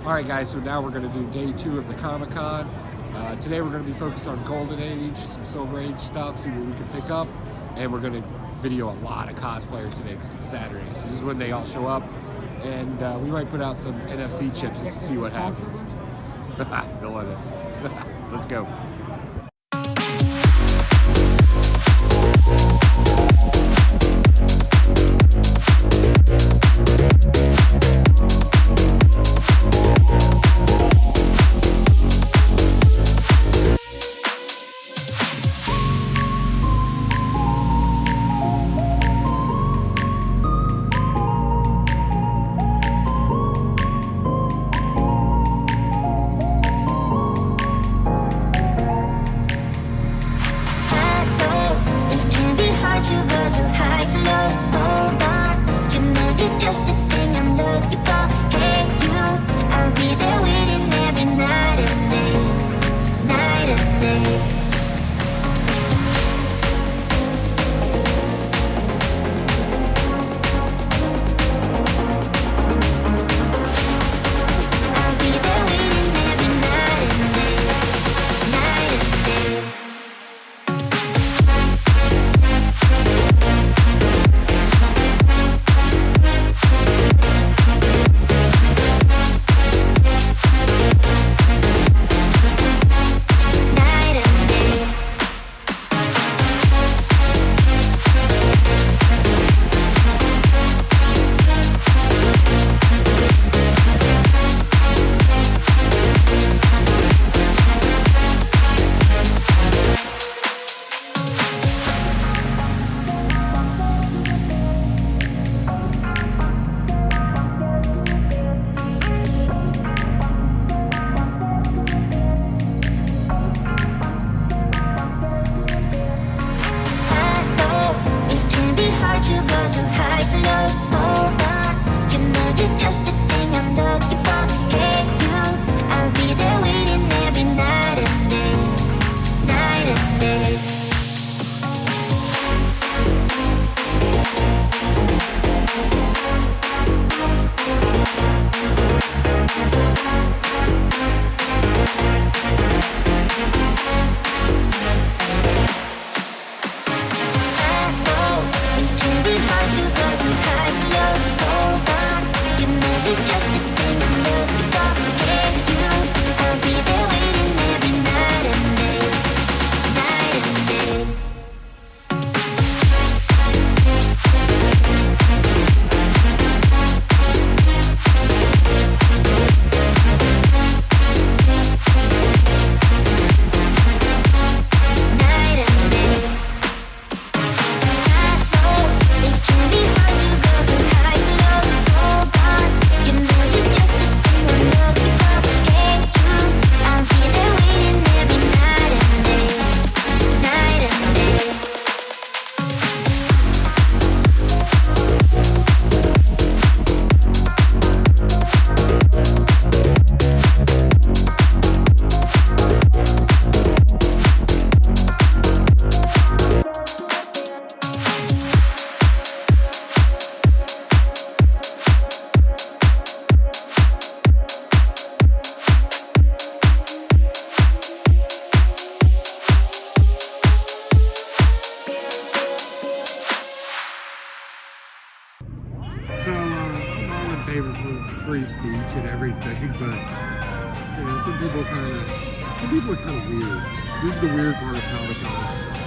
Alright guys, so now we're going to do day 2 of the Comic-Con. Today we're going to be focused on Golden Age, some Silver Age stuff, see what we can pick up. And we're going to video a lot of cosplayers today because it's Saturday. So this is when they all show up. And we might put out some NFC chips just to see what happens. Villainous. Let's go. So, I'm all in favor for free speech and everything, but you know, some people are kind of weird. This is the weird part of Comic-Cons.